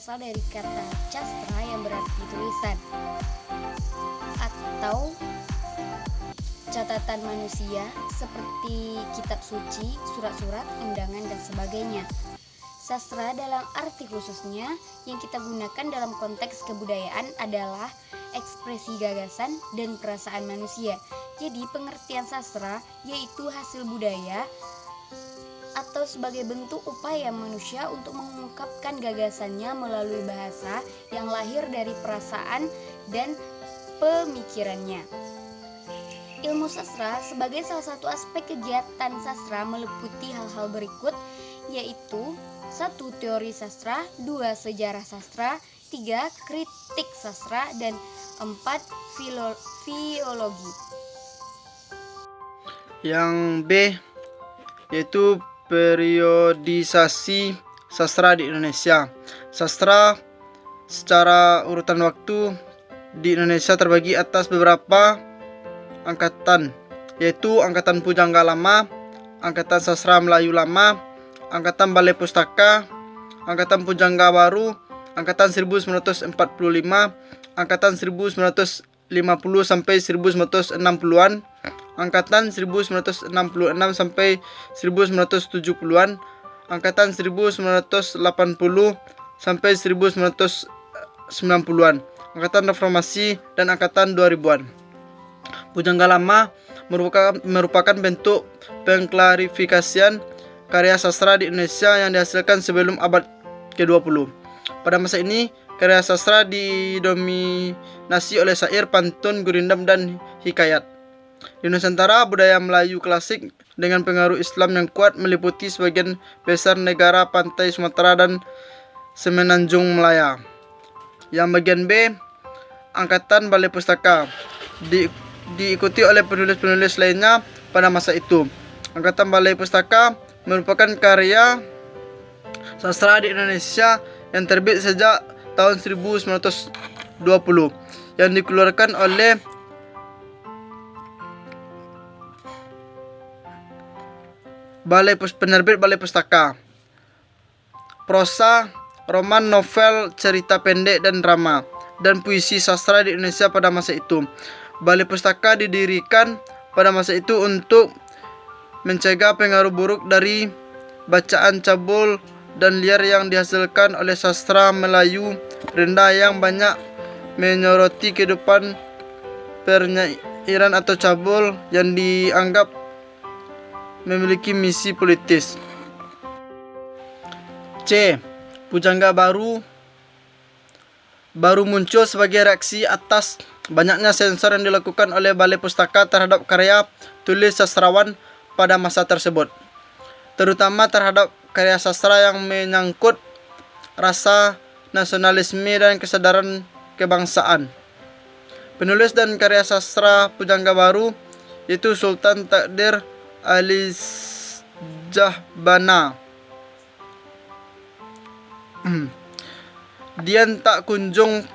berasal dari kata castra yang berarti tulisan atau catatan manusia seperti kitab suci, surat-surat, undangan, dan sebagainya. Sastra dalam arti khususnya yang kita gunakan dalam konteks kebudayaan adalah ekspresi gagasan dan perasaan manusia. Jadi pengertian sastra yaitu hasil budaya atau sebagai bentuk upaya manusia untuk mengungkapkan gagasannya melalui bahasa yang lahir dari perasaan dan pemikirannya. Ilmu sastra sebagai salah satu aspek kegiatan sastra meliputi hal-hal berikut, yaitu 1. Teori sastra, 2. Sejarah sastra, 3. Kritik sastra, dan 4. Filologi. Yang B yaitu periodisasi sastra di Indonesia. Sastra secara urutan waktu di Indonesia terbagi atas beberapa angkatan, yaitu Angkatan Pujangga Lama, Angkatan Sastra Melayu Lama, Angkatan Balai Pustaka, Angkatan Pujangga Baru, Angkatan 1945, Angkatan 1950 sampai 1960-an, Angkatan 1966 sampai 1970-an, Angkatan 1980 sampai 1990-an, Angkatan Reformasi, dan Angkatan 2000-an. Pujangga Lama merupakan bentuk pengklarifikasian karya sastra di Indonesia yang dihasilkan sebelum abad ke-20. Pada masa ini, karya sastra didominasi oleh syair, pantun, gurindam, dan hikayat. Di Nusantara, budaya Melayu klasik dengan pengaruh Islam yang kuat meliputi sebagian besar negara pantai Sumatera dan Semenanjung Malaya. Yang bagian B, Angkatan Balai Pustaka, diikuti oleh penulis-penulis lainnya pada masa itu. Angkatan Balai Pustaka merupakan karya sastra di Indonesia yang terbit sejak tahun 1920 yang dikeluarkan oleh penerbit Balai Pustaka. Prosa, roman, novel, cerita pendek, dan drama, dan puisi sastra di Indonesia pada masa itu. Balai Pustaka didirikan pada masa itu untuk mencegah pengaruh buruk dari bacaan cabul dan liar yang dihasilkan oleh sastra Melayu rendah yang banyak menyoroti kehidupan pernyairan atau cabul yang dianggap memiliki misi politis. C. Pujangga baru muncul sebagai reaksi atas banyaknya sensor yang dilakukan oleh Balai Pustaka terhadap karya tulis sastrawan pada masa tersebut, terutama terhadap karya sastra yang menyangkut rasa nasionalisme dan kesadaran kebangsaan. Penulis dan karya sastra Pujangga baru yaitu Sultan Takdir Alizjahbana, Dian Tak Kunjung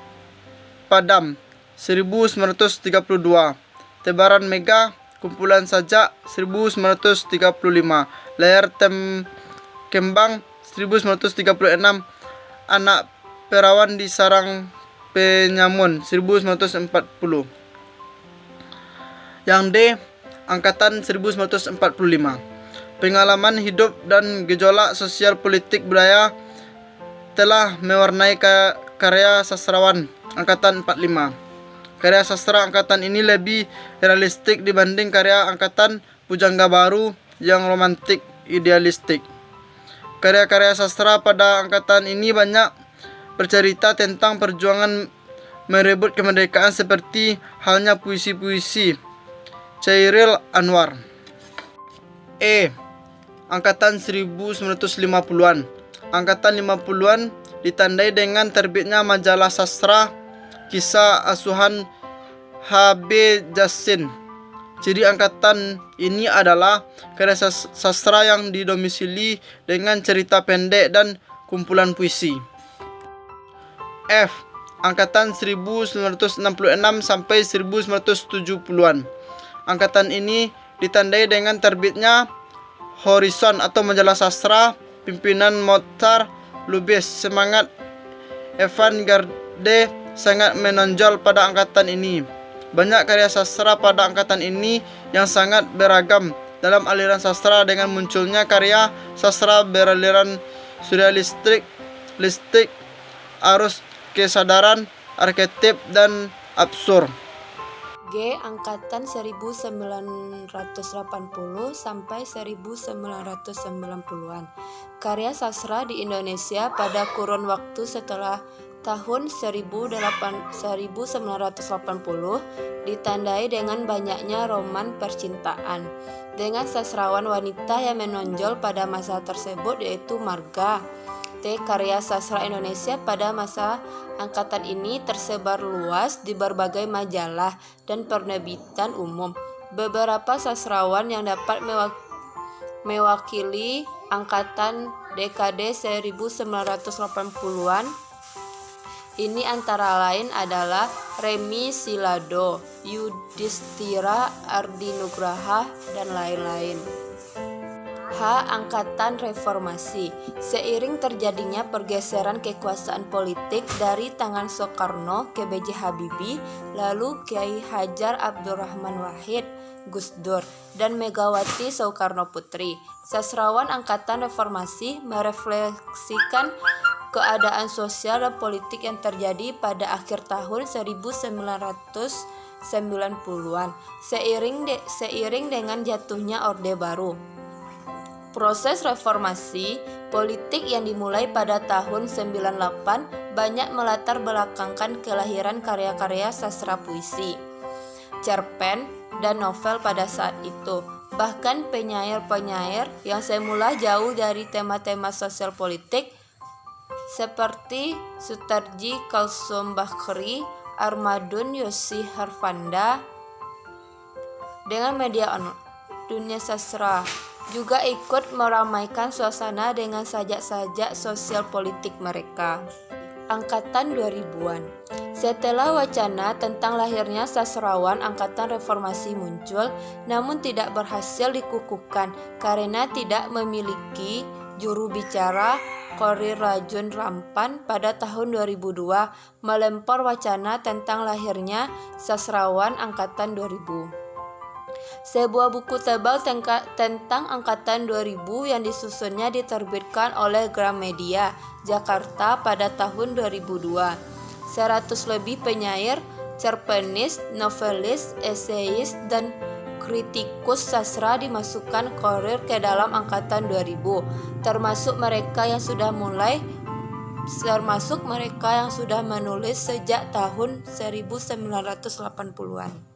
Padam 1932, Tebaran Mega, Kumpulan Sajak 1935, Layar Kembang 1936, Anak Perawan di Sarang Penyamun 1940. Yang D, Angkatan 1945. Pengalaman hidup dan gejolak sosial politik budaya telah mewarnai karya sastrawan Angkatan 45. Karya sastra angkatan ini lebih realistik dibanding karya angkatan Pujangga baru yang romantik idealistik. Karya-karya sastra pada angkatan ini banyak bercerita tentang perjuangan merebut kemerdekaan seperti halnya puisi-puisi Chairil Anwar. E. Angkatan 1950-an. Angkatan 50-an ditandai dengan terbitnya majalah sastra Kisah Asuhan H.B. Jassin. Ciri angkatan ini adalah karya sastra yang didomisili dengan cerita pendek dan kumpulan puisi. F. Angkatan 1966 sampai 1970-an. Angkatan ini ditandai dengan terbitnya Horizon atau majalah sastra pimpinan Mohtar Lubis, semangat avant-garde sangat menonjol pada angkatan ini. Banyak karya sastra pada angkatan ini yang sangat beragam dalam aliran sastra dengan munculnya karya sastra beraliran surrealistik, arus kesadaran, arketip, dan absurd. G. Angkatan 1980 sampai 1990-an. Karya sastra di Indonesia pada kurun waktu setelah tahun 1980 ditandai dengan banyaknya roman percintaan dengan sastrawan wanita yang menonjol pada masa tersebut yaitu Marga. Karya sastra Indonesia pada masa angkatan ini tersebar luas di berbagai majalah dan penerbitan umum. Beberapa sastrawan yang dapat mewakili angkatan dekade 1980-an ini antara lain adalah Remi Silado, Yudhistira Ardinugraha, dan lain-lain. H. Angkatan Reformasi. Seiring terjadinya pergeseran kekuasaan politik dari tangan Soekarno ke B.J. Habibie, lalu Kiai Hajar Abdurrahman Wahid, Gus Dur, dan Megawati Soekarno Putri, sastrawan Angkatan Reformasi merefleksikan keadaan sosial dan politik yang terjadi pada akhir tahun 1990-an seiring dengan jatuhnya Orde Baru. Proses reformasi politik yang dimulai pada tahun 98 banyak melatar belakangkan kelahiran karya-karya sastra puisi, cerpen, dan novel pada saat itu. Bahkan penyair-penyair yang semula jauh dari tema-tema sosial politik seperti Sutarji Kalsum Bakri, Armadun Yosi Harfanda dengan media online dunia sastra juga ikut meramaikan suasana dengan sajak-sajak sosial politik mereka. Angkatan 2000-an. Setelah wacana tentang lahirnya sastrawan angkatan reformasi muncul, namun tidak berhasil dikukuhkan karena tidak memiliki juru bicara. Korir Rajun Rampan pada tahun 2002 melempar wacana tentang lahirnya sastrawan angkatan 2000. Sebuah buku tebal tentang angkatan 2000 yang disusunnya diterbitkan oleh Gramedia, Jakarta pada tahun 2002. 100 lebih penyair, cerpenis, novelis, eseis, dan kritikus sastra dimasukkan Korir ke dalam angkatan 2000, termasuk mereka yang sudah menulis sejak tahun 1980-an.